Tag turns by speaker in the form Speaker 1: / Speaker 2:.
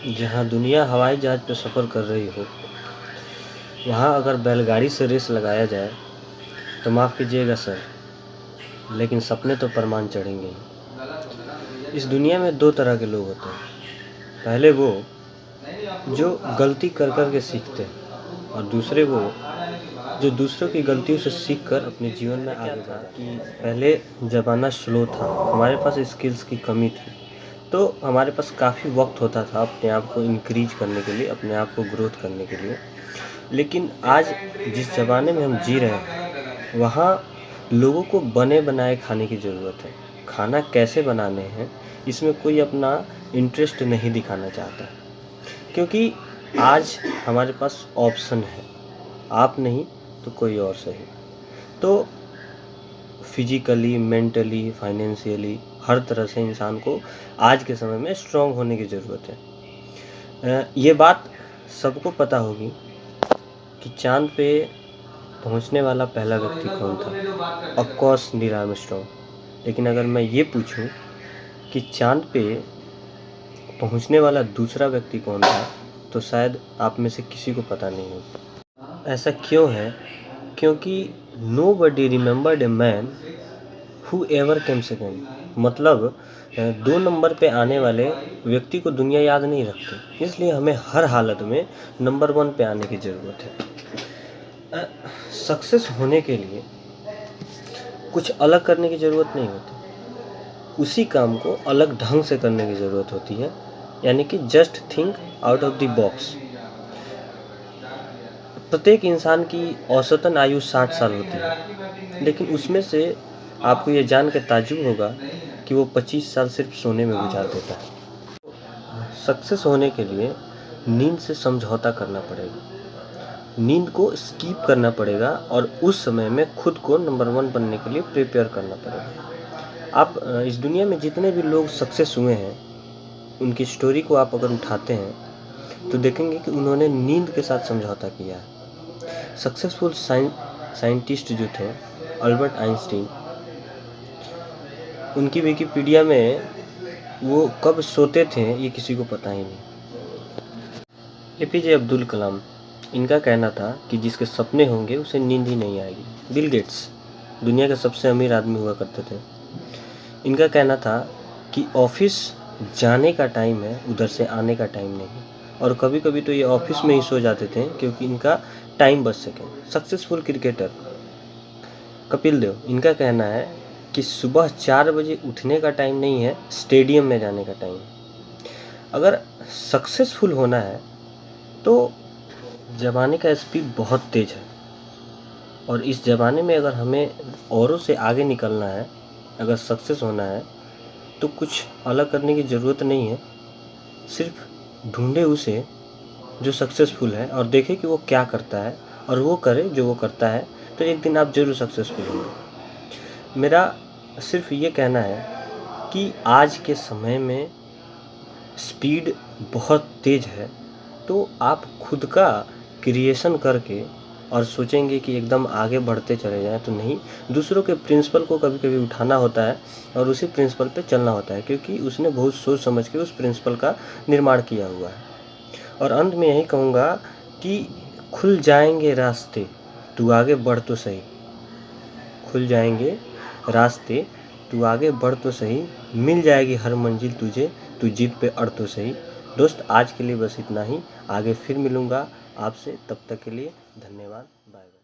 Speaker 1: जहाँ दुनिया हवाई जहाज़ पे सफ़र कर रही हो, वहाँ अगर बैलगाड़ी से रेस लगाया जाए तो माफ़ कीजिएगा सर, लेकिन सपने तो परवान चढ़ेंगे ही। इस दुनिया में 2 तरह के लोग होते हैं। पहले वो जो गलती कर के सीखते हैं और दूसरे वो जो दूसरों की गलतियों से सीख कर अपने जीवन में आगे बढ़ा कि पहले ज़माना स्लो था, हमारे पास स्किल्स की कमी थी, तो हमारे पास काफ़ी वक़्त होता था अपने आप को इंक्रीज़ करने के लिए, अपने आप को ग्रोथ करने के लिए। लेकिन आज जिस ज़माने में हम जी रहे हैं, वहाँ लोगों को बने-बनाए खाने की ज़रूरत है। खाना कैसे बनाने हैं, इसमें कोई अपना इंटरेस्ट नहीं दिखाना चाहता है। क्योंकि आज हमारे पास ऑप्शन है, आप नहीं तो कोई और सही। तो फिज़िकली, मेंटली, फाइनेंशियली हर तरह से इंसान को आज के समय में स्ट्रॉन्ग होने की ज़रूरत है। ये बात सबको पता होगी कि चाँद पे पहुँचने वाला पहला व्यक्ति कौन था? Of course Neil Armstrong. लेकिन अगर मैं ये पूछूँ कि चाँद पे पहुँचने वाला दूसरा व्यक्ति कौन था, तो शायद आप में से किसी को पता नहीं होगा। ऐसा क्यों है? क्योंकि nobody remembered a man who ever came second. मतलब 2 नंबर पे आने वाले व्यक्ति को दुनिया याद नहीं रखती, इसलिए हमें हर हालत में नंबर 1 पे आने की ज़रूरत है। सक्सेस होने के लिए कुछ अलग करने की ज़रूरत नहीं होती, उसी काम को अलग ढंग से करने की ज़रूरत होती है, यानी कि just think out of the box. प्रत्येक इंसान की औसतन आयु 60 साल होती है, लेकिन उसमें से आपको ये जान के ताज्जुब होगा कि वो 25 साल सिर्फ सोने में गुजार देता है। सक्सेस होने के लिए नींद से समझौता करना पड़ेगा, नींद को स्किप करना पड़ेगा और उस समय में खुद को नंबर 1 बनने के लिए प्रिपेयर करना पड़ेगा। आप इस दुनिया में जितने भी लोग सक्सेस हुए हैं, उनकी स्टोरी को आप अगर उठाते हैं तो देखेंगे कि उन्होंने नींद के साथ समझौता किया है। सक्सेसफुल साइंटिस्ट जो थे अल्बर्ट आइंस्टीन, उनकी विकिपीडिया में वो कब सोते थे ये किसी को पता ही नहीं। एपीजे अब्दुल कलाम, इनका कहना था कि जिसके सपने होंगे उसे नींद ही नहीं आएगी। बिल गेट्स दुनिया के सबसे अमीर आदमी हुआ करते थे, इनका कहना था कि ऑफिस जाने का टाइम है, उधर से आने का टाइम नहीं। और कभी-कभी तो ये ऑफिस में ही सो जाते थे क्योंकि इनका टाइम बच सके। सक्सेसफुल क्रिकेटर कपिल देव, इनका कहना है कि सुबह 4 बजे उठने का टाइम नहीं है, स्टेडियम में जाने का टाइम है। अगर सक्सेसफुल होना है तो ज़माने का स्पीड बहुत तेज़ है, और इस ज़माने में अगर हमें औरों से आगे निकलना है, अगर सक्सेस होना है, तो कुछ अलग करने की ज़रूरत नहीं है। सिर्फ ढूंढे उसे जो सक्सेसफुल है और देखे कि वो क्या करता है और वो करे जो वो करता है, तो एक दिन आप ज़रूर सक्सेसफुल होंगे। मेरा सिर्फ ये कहना है कि आज के समय में स्पीड बहुत तेज़ है, तो आप खुद का क्रिएशन करके और सोचेंगे कि एकदम आगे बढ़ते चले जाएं, तो नहीं, दूसरों के प्रिंसिपल को कभी-कभी उठाना होता है और उसी प्रिंसिपल पे चलना होता है, क्योंकि उसने बहुत सोच समझ के उस प्रिंसिपल का निर्माण किया हुआ है। और अंत में यही कहूँगा कि खुल जाएंगे रास्ते, तू आगे बढ़ तो सही। खुल जाएंगे रास्ते, तू आगे बढ़ तो सही, मिल जाएगी हर मंजिल तुझे, तू जिद पे अड़ तो सही। दोस्त, आज के लिए बस इतना ही, आगे फिर मिलूँगा आपसे, तब तक के लिए धन्यवाद, बाय बाय।